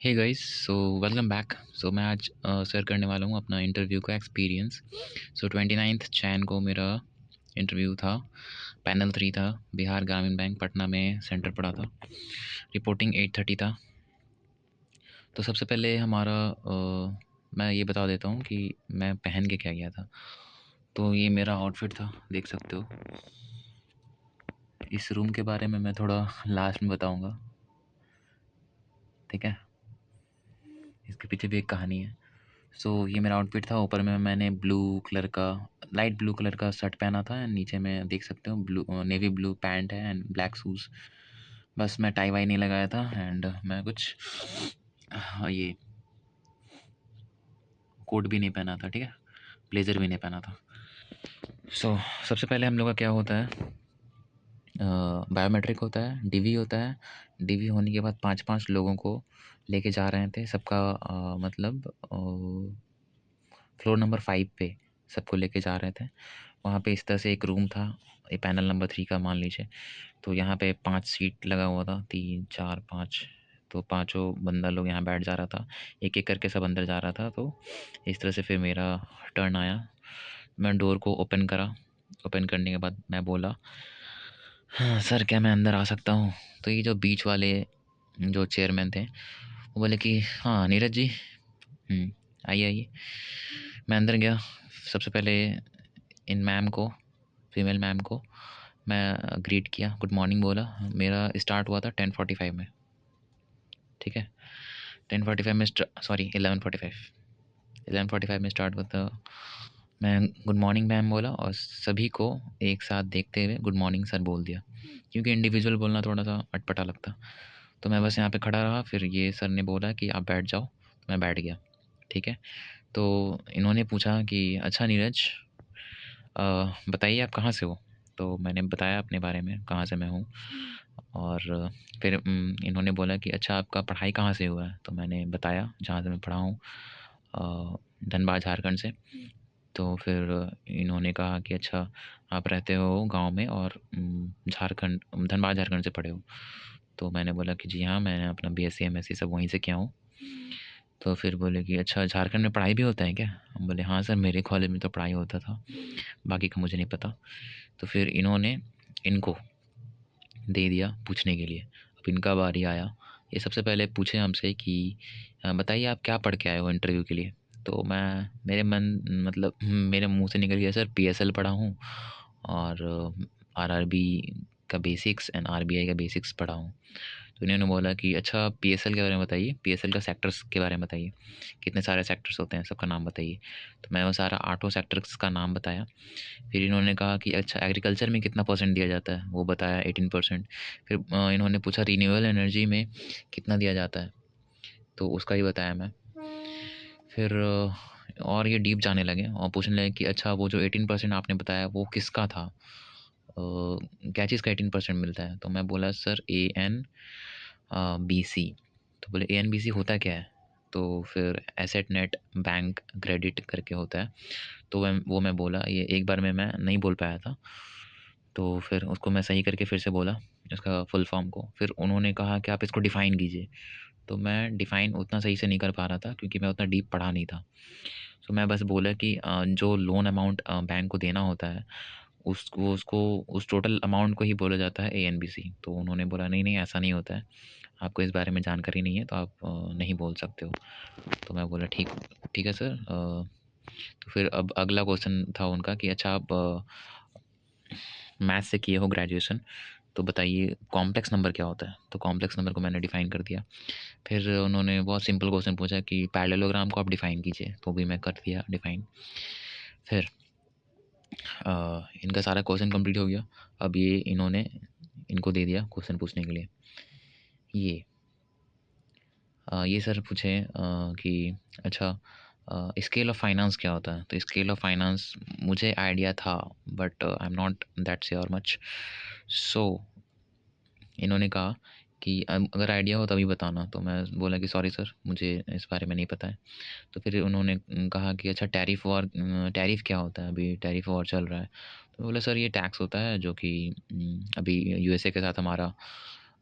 हे guys, so welcome back. मैं आज share करने वाला हूँ अपना इंटरव्यू का एक्सपीरियंस। 29th चैन को मेरा इंटरव्यू था। पैनल 3 था। बिहार ग्रामीण बैंक पटना में सेंटर पड़ा था। रिपोर्टिंग 8:30 था। तो सबसे पहले हमारा मैं ये बता देता हूँ कि मैं पहन के क्या गया था। तो ये मेरा आउटफिट था, देख सकते हो। इस रूम के बारे में मैं थोड़ा लास्ट में बताऊँगा, ठीक है। इसके पीछे भी एक कहानी है। ये मेरा आउटफिट था। ऊपर में मैंने लाइट ब्लू कलर का शर्ट पहना था एंड नीचे में देख सकते हो नेवी ब्लू पैंट है एंड ब्लैक शूज़। बस मैं टाई वाई नहीं लगाया था एंड मैं कुछ ये कोट भी नहीं पहना था, ठीक है। ब्लेज़र भी नहीं पहना था। सबसे पहले हम लोग का क्या होता है, बायोमेट्रिक होता है, डीवी होता है। डीवी होने के बाद 5-5 लोगों को लेके जा रहे थे। सबका मतलब फ्लोर नंबर 5 पे सबको लेके जा रहे थे। वहाँ पे इस तरह से एक रूम था, ये पैनल नंबर 3 का मान लीजिए। तो यहाँ पे 5 सीट लगा हुआ था, 3, 4, 5। तो पाँचों बंदा लोग यहाँ बैठ जा रहा था। एक-एक करके सब अंदर जा रहा था। तो इस तरह से फिर मेरा टर्न आया। मैं डोर को ओपन करा। ओपन करने के बाद मैं बोला, हाँ, सर क्या मैं अंदर आ सकता हूँ? तो ये जो बीच वाले जो चेयरमैन थे, वो बोले कि हाँ, नीरज जी, आइए, आइए। मैं अंदर गया। सबसे पहले इन मैम को, फीमेल मैम को मैं ग्रीट किया, गुड मॉर्निंग बोला। मेरा स्टार्ट हुआ था 10:45 में, ठीक है। 10:45 में सॉरी 11:45, 11:45 में स्टार्ट हुआ था। मैं गुड मॉर्निंग मैम बोला और सभी को एक साथ देखते हुए गुड मॉर्निंग सर बोल दिया, क्योंकि इंडिविजुअल बोलना थोड़ा सा अटपटा लगता। तो मैं बस यहाँ पे खड़ा रहा। फिर ये सर ने बोला कि आप बैठ जाओ, तो मैं बैठ गया, ठीक है। तो इन्होंने पूछा कि अच्छा नीरज, बताइए आप कहाँ से हो? तो मैंने बताया अपने बारे में, कहाँ से मैं हूँ। और फिर इन्होंने बोला कि अच्छा आपका पढ़ाई कहाँ से हुआ है? तो मैंने बताया जहाँ से मैं पढ़ा हूँ, धनबाद झारखंड से। तो फिर इन्होंने कहा कि अच्छा आप रहते हो गाँव में और झारखंड, धनबाद झारखंड से पढ़े हो? तो मैंने बोला कि जी हाँ, मैंने अपना बीएससी एमएससी सब वहीं से किया हूँ। तो फिर बोले कि अच्छा झारखंड में पढ़ाई भी होता है क्या? हम बोले हाँ सर, मेरे कॉलेज में तो पढ़ाई होता था, बाकी का मुझे नहीं पता। तो फिर इन्होंने इनको दे दिया पूछने के लिए। अब इनका बारी आया। ये सबसे पहले पूछे हमसे कि बताइए आप क्या पढ़ के आए हो इंटरव्यू के लिए? तो मैं मेरे मन मतलब मेरे मुँह से निकल गया, सर पीएसएल पढ़ा हूँ और आरआरबी का बेसिक्स एंड आरबीआई का बेसिक्स पढ़ा हूँ। तो इन्होंने बोला कि अच्छा पीएसएल के बारे में बताइए, पीएसएल का सेक्टर्स के बारे में बताइए, कितने सारे सेक्टर्स होते हैं, सबका नाम बताइए। तो मैं वो सारा 8 सेक्टर्स का नाम बताया। फिर इन्होंने कहा कि अच्छा एग्रीकल्चर में कितना परसेंट दिया जाता है? वो बताया 18%। फिर इन्होंने पूछा रिन्यूएबल एनर्जी में कितना दिया जाता है? तो उसका ही बताया मैं। फिर और ये डीप जाने लगे और पूछने लगे कि अच्छा वो जो 18% आपने बताया वो किसका था? क्या चीज़ का 18% मिलता है? तो मैं बोला सर ANBC। तो बोले ANBC होता क्या है? तो फिर एसेट नेट बैंक क्रेडिट करके होता है। तो वो मैं बोला, ये एक बार में मैं नहीं बोल पाया था। तो फिर उसको मैं सही करके फिर से बोला इसका फुल फॉर्म को। फिर उन्होंने कहा कि आप इसको डिफ़ाइन कीजिए। तो मैं डिफ़ाइन उतना सही से नहीं कर पा रहा था, क्योंकि मैं उतना डीप पढ़ा नहीं था। मैं बस बोला कि जो लोन अमाउंट बैंक को देना होता है, उसको उस टोटल अमाउंट को ही बोला जाता है ANBC। तो उन्होंने बोला नहीं, नहीं ऐसा नहीं होता है, आपको इस बारे में जानकारी नहीं है तो आप नहीं बोल सकते हो। तो मैं बोला ठीक ठीक है सर। तो फिर अब अगला क्वेश्चन था उनका कि अच्छा आप मैथ्स से किए हो ग्रेजुएशन, तो बताइए कॉम्प्लेक्स नंबर क्या होता है? तो कॉम्प्लेक्स नंबर को मैंने डिफ़ाइन कर दिया। फिर उन्होंने बहुत सिंपल क्वेश्चन पूछा कि पैरेललोग्राम को आप डिफ़ाइन कीजिए, तो भी मैं कर दिया डिफ़ाइन। फिर इनका सारा क्वेश्चन कंप्लीट हो गया। अब ये इन्होंने इनको दे दिया क्वेश्चन पूछने के लिए। ये सर पूछे कि अच्छा स्केल ऑफ फाइनेंस क्या होता है? तो स्केल ऑफ फाइनेंस मुझे आइडिया था, but I am not that sure much. So इन्होंने कहा कि अगर आइडिया हो तभी बताना। तो मैं बोला कि सॉरी सर, मुझे इस बारे में नहीं पता है। तो फिर उन्होंने कहा कि अच्छा टैरिफ क्या होता है? अभी टैरिफ वॉर चल रहा है। तो बोला सर ये टैक्स होता है जो कि अभी यूएसए के साथ हमारा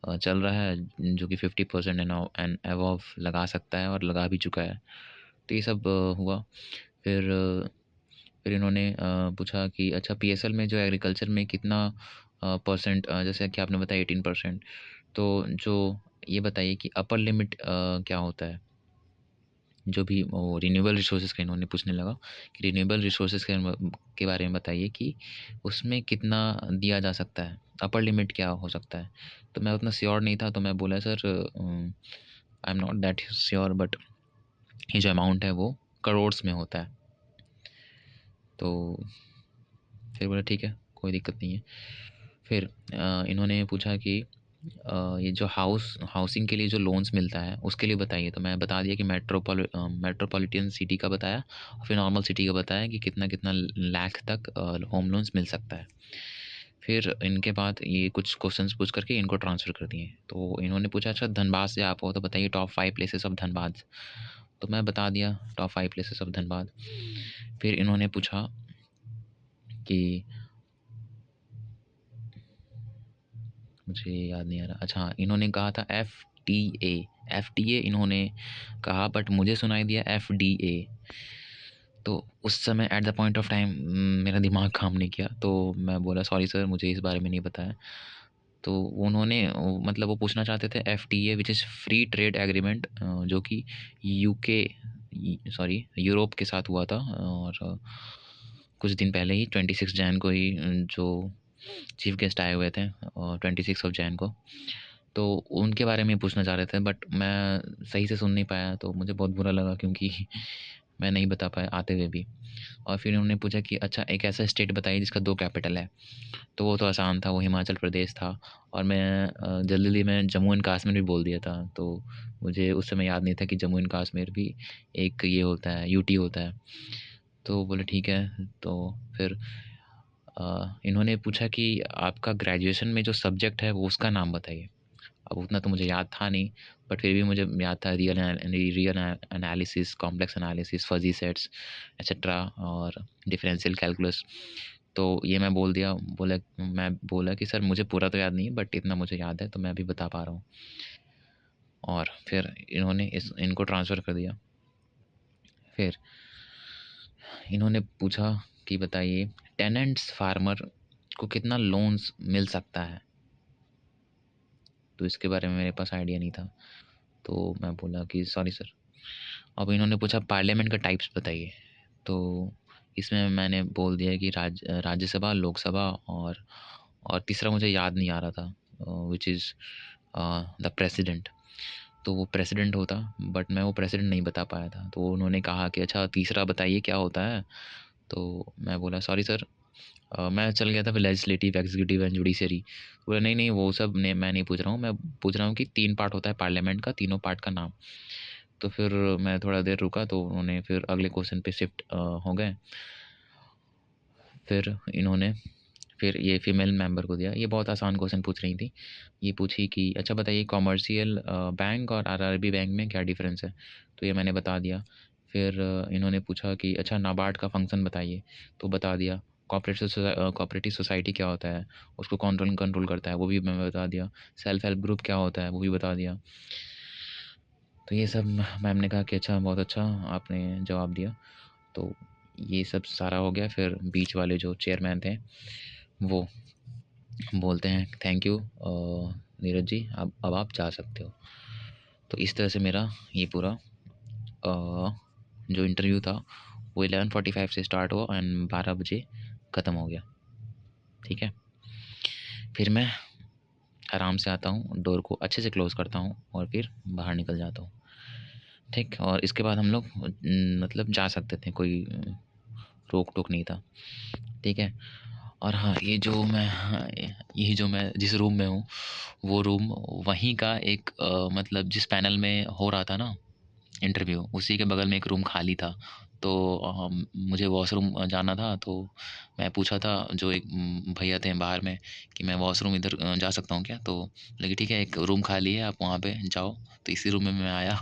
चल रहा है जो कि 50% एंड अबव लगा सकता है और लगा भी चुका है। तो ये सब हुआ। फिर फिर इन्होंने पूछा कि अच्छा पीएसएल में जो एग्रीकल्चर में कितना परसेंट, जैसे कि आपने बताया 18%, तो जो ये बताइए कि अपर लिमिट क्या होता है? जो भी वो रिन्यूएबल रिसोर्सेज का इन्होंने पूछने लगा कि रिन्यूएबल रिसोर्सेज के बारे में बताइए कि उसमें कितना दिया जा सकता है, अपर लिमिट क्या हो सकता है? तो मैं उतना श्योर नहीं था, तो मैं बोला sir I am not that sure, but ये जो अमाउंट है वो करोड़्स में होता है। तो फिर बोला ठीक है, कोई दिक्कत नहीं है। फिर इन्होंने पूछा कि ये जो हाउसिंग के लिए जो लोन्स मिलता है उसके लिए बताइए। तो मैं बता दिया कि मेट्रोपॉलिटन सिटी का बताया और फिर नॉर्मल सिटी का बताया कि कितना कितना लाख तक होम लोन्स मिल सकता है। फिर इनके बाद ये कुछ क्वेश्चंस पूछ करके इनको ट्रांसफ़र कर दिए। तो इन्होंने पूछा अच्छा धनबाद से आप हो तो बताइए टॉप 5 प्लेसेस ऑफ धनबाद। तो मैं बता दिया टॉप 5 प्लेसेस ऑफ धनबाद। फिर इन्होंने पूछा कि मुझे याद नहीं आ रहा। अच्छा इन्होंने कहा था एफटीए, एफटीए इन्होंने कहा बट मुझे सुनाई दिया एफडीए। तो उस समय at the point of time मेरा दिमाग काम नहीं किया, तो मैं बोला सॉरी सर मुझे इस बारे में नहीं पता है। तो उन्होंने मतलब वो पूछना चाहते थे FTA which is free trade agreement, जो कि यूके सॉरी यूरोप के साथ हुआ था। और कुछ दिन पहले ही 26 जैन को ही जो चीफ गेस्ट आए हुए थे, और 26 ऑफ जैन को, तो उनके बारे में पूछना चाह रहे थे बट मैं सही से सुन नहीं पाया, तो मुझे बहुत बुरा लगा क्योंकि मैं नहीं बता पाया आते हुए भी। और फिर उन्होंने पूछा कि अच्छा एक ऐसा स्टेट बताइए जिसका 2 कैपिटल है। तो वो तो आसान था, वो हिमाचल प्रदेश था। और मैं जल्दी में जम्मू एंड कश्मीर भी बोल दिया था, तो मुझे उस समय याद नहीं था कि जम्मू एंड कश्मीर भी एक ये होता है, यूटी होता है। तो बोले ठीक है। तो फिर इन्होंने पूछा कि आपका ग्रेजुएशन में जो सब्जेक्ट है वो उसका नाम बताइए। अब उतना तो मुझे याद था नहीं, बट फिर भी मुझे याद था real analysis, complex analysis, fuzzy sets etcetera और डिफरेंशियल कैलकुलस। तो ये मैं बोल दिया। मैं बोला कि सर मुझे पूरा तो याद नहीं है बट इतना मुझे याद है तो मैं अभी बता पा रहा हूँ। और फिर इन्होंने इनको ट्रांसफ़र कर दिया। फिर इन्होंने पूछा कि बताइए टेनेंट्स फार्मर को कितना लोन्स मिल सकता है। तो इसके बारे में मेरे पास आइडिया नहीं था, तो मैं बोला कि सॉरी सर। अब इन्होंने पूछा पार्लियामेंट का टाइप्स बताइए। तो इसमें मैंने बोल दिया कि राज्यसभा, लोकसभा और तीसरा मुझे याद नहीं आ रहा था, विच इज़ द प्रेसिडेंट। तो वो प्रेसिडेंट होता बट मैं वो प्रेसिडेंट नहीं बता पाया था। तो उन्होंने कहा कि अच्छा तीसरा बताइए क्या होता है। तो मैं बोला सॉरी सर, मैं चल गया था फिर लेजिस्लेटिव, एग्जीक्यूटिव एंड जुडिशरी। बोला नहीं नहीं वो सब ने मैं नहीं पूछ रहा हूँ, मैं पूछ रहा हूँ कि 3 पार्ट होता है पार्लियामेंट का, तीनों पार्ट का नाम। तो फिर मैं थोड़ा देर रुका, तो उन्होंने फिर अगले क्वेश्चन पे शिफ्ट हो गए। फिर इन्होंने फिर ये फीमेल मेंबर को दिया। ये बहुत आसान क्वेश्चन पूछ रही थी। ये पूछी कि अच्छा बताइए कॉमर्शियल बैंक और आरआरबी बैंक में क्या डिफरेंस है। तो ये मैंने बता दिया। फिर इन्होंने पूछा कि अच्छा नाबार्ड का फंक्शन बताइए। तो बता दिया। कोऑपरेटिव सोसाइटी क्या होता है, उसको कौन कंट्रोल करता है, वो भी मैं बता दिया। सेल्फ हेल्प ग्रुप क्या होता है, वो भी बता दिया। तो ये सब मैम ने कहा कि अच्छा बहुत अच्छा आपने जवाब दिया। तो ये सब सारा हो गया। फिर बीच वाले जो चेयरमैन थे वो बोलते हैं थैंक यू नीरज जी, अब आप जा सकते हो। तो इस तरह से मेरा ये पूरा जो इंटरव्यू था वो 11:45 से स्टार्ट हुआ एंड 12 बजे ख़त्म हो गया। ठीक है। फिर मैं आराम से आता हूँ, डोर को अच्छे से क्लोज़ करता हूँ और फिर बाहर निकल जाता हूँ। ठीक। और इसके बाद हम लोग मतलब जा सकते थे, कोई रोक टोक नहीं था। ठीक है। और हाँ ये जो मैं जिस रूम में हूँ वो रूम वहीं का एक मतलब जिस पैनल में हो रहा था ना इंटरव्यू, उसी के बगल में एक रूम खाली था। तो मुझे वॉशरूम जाना था, तो मैं पूछा था जो एक भैया थे बाहर में कि मैं वॉशरूम इधर जा सकता हूँ क्या? तो लगे ठीक है एक रूम खाली है आप वहाँ पे जाओ। तो इसी रूम में मैं आया,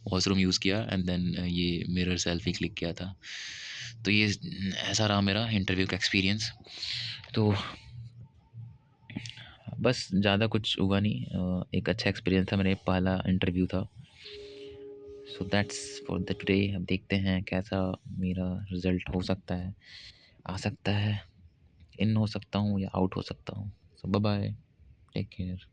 वॉशरूम यूज़ किया एंड देन ये मिरर सेल्फी क्लिक किया था। तो ये ऐसा रहा मेरा इंटरव्यू का एक्सपीरियंस। तो बस ज़्यादा कुछ हुआ नहीं, एक अच्छा एक्सपीरियंस था, मेरा ये पहला इंटरव्यू था। So that's for the today. अब देखते हैं कैसा मेरा रिज़ल्ट हो सकता है, आ सकता है, इन हो सकता हूँ या आउट हो सकता हूँ। सो बाय बाय, टेक केयर।